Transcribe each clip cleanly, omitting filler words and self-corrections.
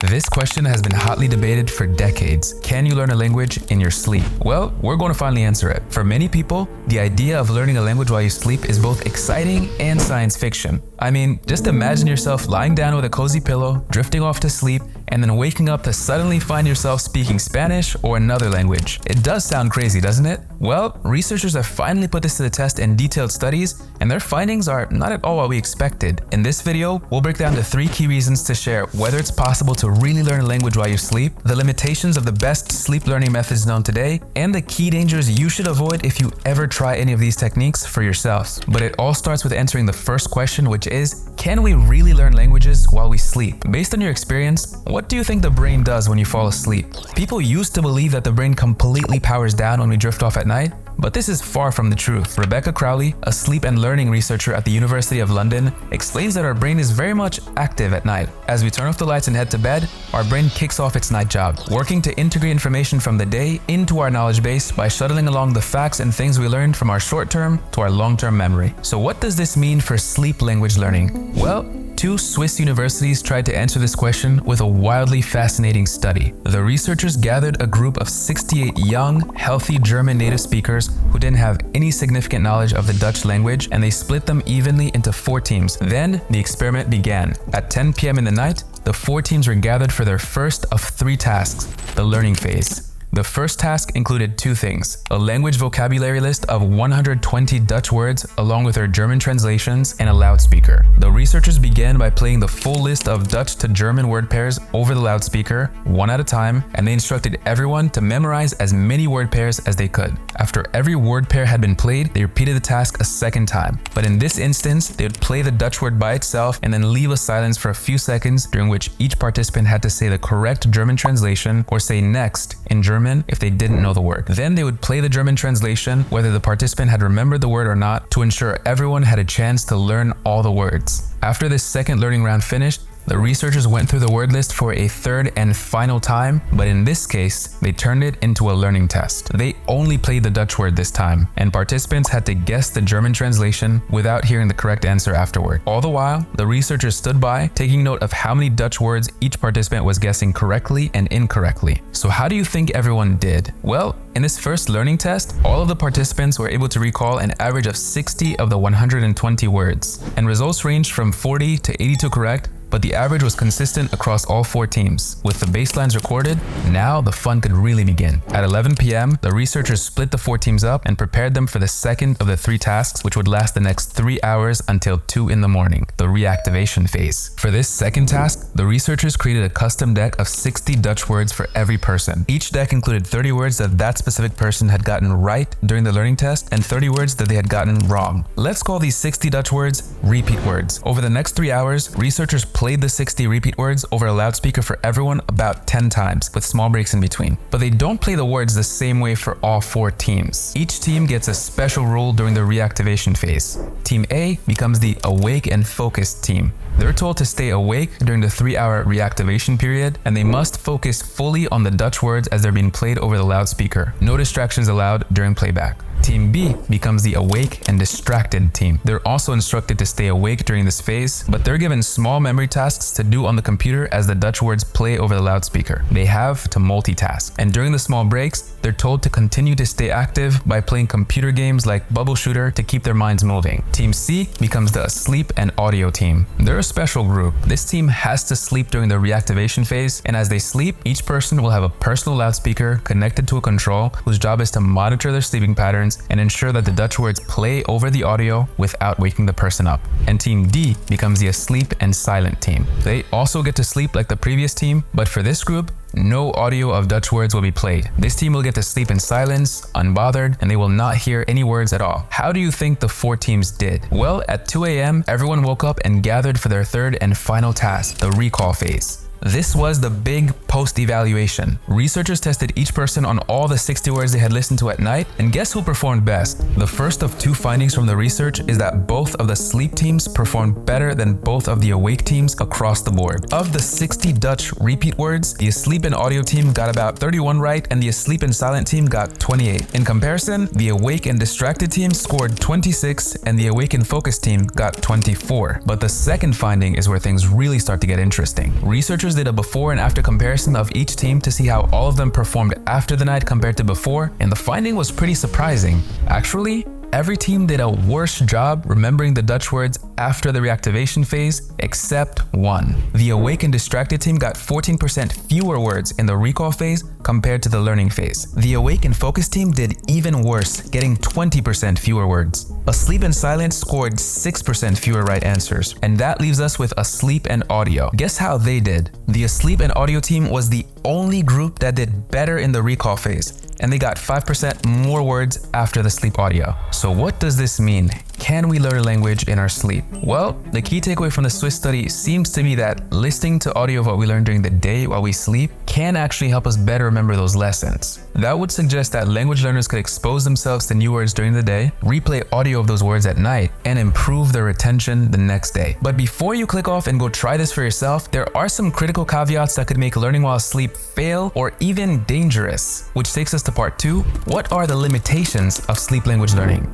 This question has been hotly debated for decades. Can you learn a language in your sleep? Well, we're going to finally answer it. For many people, the idea of learning a language while you sleep is both exciting and science fiction. I mean, just imagine yourself lying down with a cozy pillow, drifting off to sleep, and then waking up to suddenly find yourself speaking Spanish or another language. It does sound crazy, doesn't it? Well, researchers have finally put this to the test in detailed studies, and their findings are not at all what we expected. In this video, we'll break down the 3 key reasons to share whether it's possible to really learn a language while you sleep, the limitations of the best sleep learning methods known today, and the key dangers you should avoid if you ever try any of these techniques for yourselves. But it all starts with answering the first question, which is, can we really learn languages while we sleep? Based on your experience, what do you think the brain does when you fall asleep? People used to believe that the brain completely powers down when we drift off at night, but this is far from the truth. Rebecca Crowley, a sleep and learning researcher at the University of London, explains that our brain is very much active at night. As we turn off the lights and head to bed, our brain kicks off its night job, working to integrate information from the day into our knowledge base by shuttling along the facts and things we learned from our short-term to our long-term memory. So what does this mean for sleep language learning? Well, 2 Swiss universities tried to answer this question with a wildly fascinating study. The researchers gathered a group of 68 young, healthy German native speakers who didn't have any significant knowledge of the Dutch language, and they split them evenly into 4 teams. Then the experiment began. At 10 p.m. in the night, the 4 teams were gathered for their first of 3 tasks, the learning phase. The first task included 2 things: a language vocabulary list of 120 Dutch words along with their German translations and a loudspeaker. The researchers began by playing the full list of Dutch to German word pairs over the loudspeaker, one at a time, and they instructed everyone to memorize as many word pairs as they could. After every word pair had been played, they repeated the task a second time. But in this instance, they would play the Dutch word by itself and then leave a silence for a few seconds during which each participant had to say the correct German translation or say next in German if they didn't know the word. Then they would play the German translation, whether the participant had remembered the word or not, to ensure everyone had a chance to learn all the words. After this second learning round finished, the researchers went through the word list for a third and final time, but in this case, they turned it into a learning test. They only played the Dutch word this time, and participants had to guess the German translation without hearing the correct answer afterward. All the while, the researchers stood by, taking note of how many Dutch words each participant was guessing correctly and incorrectly. So how do you think everyone did? Well, in this first learning test, all of the participants were able to recall an average of 60 of the 120 words, and results ranged from 40 to 82 correct, but the average was consistent across all 4 teams. With the baselines recorded, now the fun could really begin. At 11 p.m., the researchers split the 4 teams up and prepared them for the second of the 3 tasks, which would last the next 3 hours until 2 in the morning, the reactivation phase. For this second task, the researchers created a custom deck of 60 Dutch words for every person. Each deck included 30 words that specific person had gotten right during the learning test and 30 words that they had gotten wrong. Let's call these 60 Dutch words repeat words. Over the next 3 hours, researchers played the 60 repeat words over a loudspeaker for everyone about 10 times, with small breaks in between. But they don't play the words the same way for all 4 teams. Each team gets a special rule during the reactivation phase. Team A becomes the awake and focused team. They're told to stay awake during the 3-hour reactivation period, and they must focus fully on the Dutch words as they're being played over the loudspeaker. No distractions allowed during playback. Team B becomes the awake and distracted team. They're also instructed to stay awake during this phase, but they're given small memory tasks to do on the computer as the Dutch words play over the loudspeaker. They have to multitask. And during the small breaks, they're told to continue to stay active by playing computer games like Bubble Shooter to keep their minds moving. Team C becomes the asleep and audio team. They're a special group. This team has to sleep during the reactivation phase, and as they sleep, each person will have a personal loudspeaker connected to a control whose job is to monitor their sleeping patterns and ensure that the Dutch words play over the audio without waking the person up. And Team D becomes the asleep and silent team. They also get to sleep like the previous team, but for this group, no audio of Dutch words will be played. This team will get to sleep in silence, unbothered, and they will not hear any words at all. How do you think the 4 teams did? Well, at 2 a.m., everyone woke up and gathered for their third and final task, the recall phase. This was the big post-evaluation. Researchers tested each person on all the 60 words they had listened to at night, and guess who performed best? The first of two findings from the research is that both of the sleep teams performed better than both of the awake teams across the board. Of the 60 Dutch repeat words, the asleep and audio team got about 31 right, and the asleep and silent team got 28. In comparison, the awake and distracted team scored 26, and the awake and focused team got 24. But the second finding is where things really start to get interesting. Researchers did a before and after comparison of each team to see how all of them performed after the night compared to before, and the finding was pretty surprising. Actually, every team did a worse job remembering the Dutch words after the reactivation phase, except one. The awake and distracted team got 14% fewer words in the recall phase compared to the learning phase. The awake and focus team did even worse, getting 20% fewer words. Asleep and silent scored 6% fewer right answers, and that leaves us with asleep and audio. Guess how they did? The asleep and audio team was the only group that did better in the recall phase, and they got 5% more words after the sleep audio. So what does this mean? Can we learn a language in our sleep? Well, the key takeaway from the Swiss study seems to be that listening to audio of what we learn during the day while we sleep can actually help us better remember those lessons. That would suggest that language learners could expose themselves to new words during the day, replay audio of those words at night, and improve their retention the next day. But before you click off and go try this for yourself, there are some critical caveats that could make learning while asleep fail or even dangerous, which takes us to part 2. What are the limitations of sleep language learning?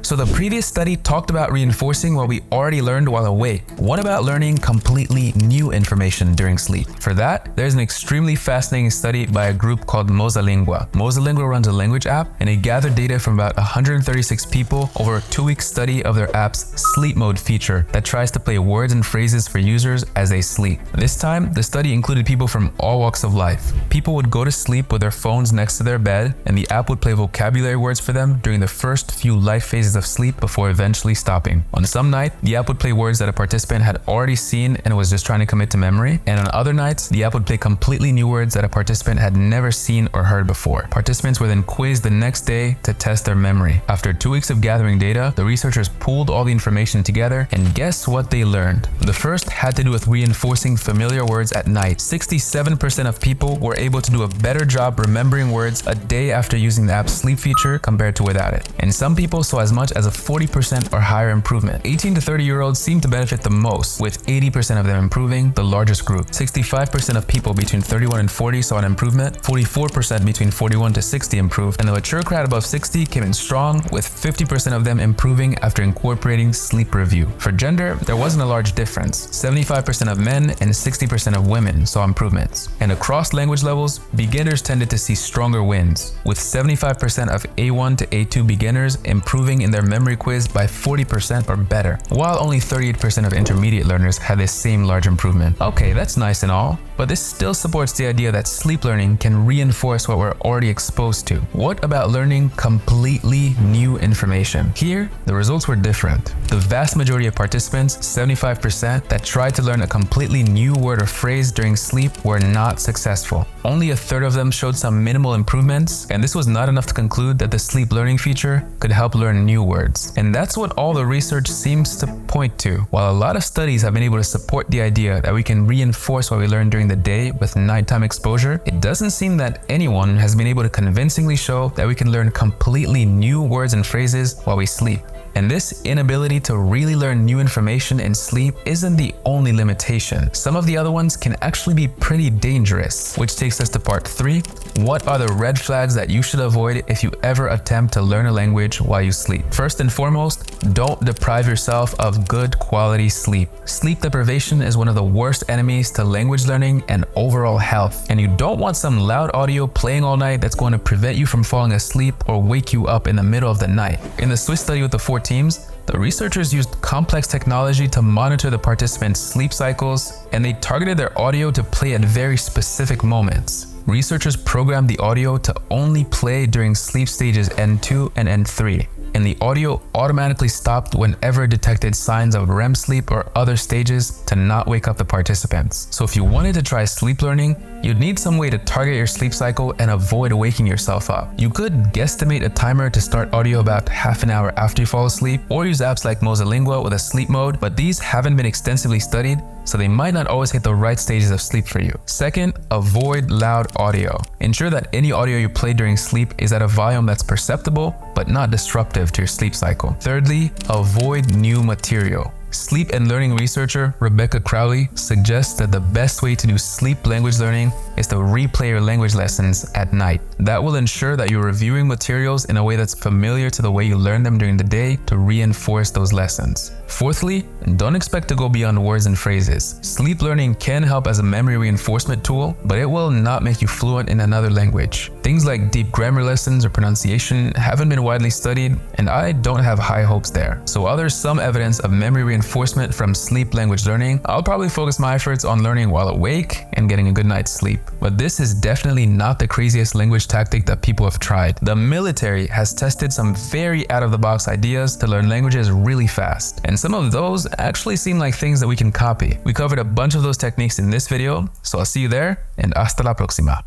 So the previous study talked about reinforcing what we already learned while awake. What about learning completely new information during sleep? For that, there's an extremely fascinating study by a group called Mosalingua. Mosalingua runs a language app, and it gathered data from about 136 people over a 2-week study of their app's sleep mode feature that tries to play words and phrases for users as they sleep. This time, the study included people from all walks of life. People would go to sleep with their phones next to their bed, and the app would play vocabulary words for them during the first few life phases of sleep before eventually stopping. On some night, the app would play words that a participant had already seen and was just trying to commit to memory, and on other nights, the app would play completely new words that a participant had never seen or heard before. Participants were then quizzed the next day to test their memory. After 2 weeks of gathering data, the researchers pooled all the information together, and guess what they learned? The first had to do with reinforcing familiar words at night. 67% of people were able to do a better job remembering words a day after using the app's sleep feature compared to without it. And some people saw as much as a 40% or higher improvement. 18 to 30-year-olds seemed to benefit the most, with 80% of them improving, the largest group. 65% of people between 31 and 40 saw an improvement, 44% between 41 to 60 improved, and the mature crowd above 60 came in strong, with 50% of them improving after incorporating sleep review. For gender, there wasn't a large difference. 75% of men and 60% of women saw improvements. And across language levels, beginners tended to see stronger wins, with 75% of A1 to A2 beginners improving in their memory quiz by 40% or better, while only 38% of intermediate learners had this same large improvement. Okay, that's nice and all, but this still supports the idea that sleep learning can reinforce what we're already exposed to. What about learning completely new information? Here, the results were different. The vast majority of participants, 75%, that tried to learn a completely new word or phrase during sleep were not successful. Only a third of them showed some minimal improvements, and this was not enough to conclude that the sleep learning feature could help learn new words. And that's what all the research seems to point to. While a lot of studies have been able to support the idea that we can reinforce what we learn during the day with nighttime exposure, it doesn't seem that anyone has been able to convincingly show that we can learn completely new words and phrases while we sleep. And this inability to really learn new information in sleep isn't the only limitation. Some of the other ones can actually be pretty dangerous, which takes us to part 3. What are the red flags that you should avoid if you ever attempt to learn a language while you sleep? First and foremost, don't deprive yourself of good quality sleep. Sleep deprivation is one of the worst enemies to language learning and overall health. And you don't want some loud audio playing all night that's going to prevent you from falling asleep or wake you up in the middle of the night. In the Swiss study with the 4 teams, the researchers used complex technology to monitor the participants' sleep cycles, and they targeted their audio to play at very specific moments. Researchers programmed the audio to only play during sleep stages N2 and N3, and the audio automatically stopped whenever it detected signs of REM sleep or other stages to not wake up the participants. So if you wanted to try sleep learning, you'd need some way to target your sleep cycle and avoid waking yourself up. You could guesstimate a timer to start audio about half an hour after you fall asleep, or use apps like Mosalingua with a sleep mode, but these haven't been extensively studied, so they might not always hit the right stages of sleep for you. Second, avoid loud audio. Ensure that any audio you play during sleep is at a volume that's perceptible but not disruptive to your sleep cycle. Thirdly, avoid new material. Sleep and learning researcher Rebecca Crowley suggests that the best way to do sleep language learning is to replay your language lessons at night. That will ensure that you're reviewing materials in a way that's familiar to the way you learn them during the day to reinforce those lessons. Fourthly, don't expect to go beyond words and phrases. Sleep learning can help as a memory reinforcement tool, but it will not make you fluent in another language. Things like deep grammar lessons or pronunciation haven't been widely studied, and I don't have high hopes there. So while there's some evidence of memory reinforcement from sleep language learning, I'll probably focus my efforts on learning while awake and getting a good night's sleep. But this is definitely not the craziest language tactic that people have tried. The military has tested some very out-of-the-box ideas to learn languages really fast, and some of those actually seem like things that we can copy. We covered a bunch of those techniques in this video, so I'll see you there, and hasta la próxima.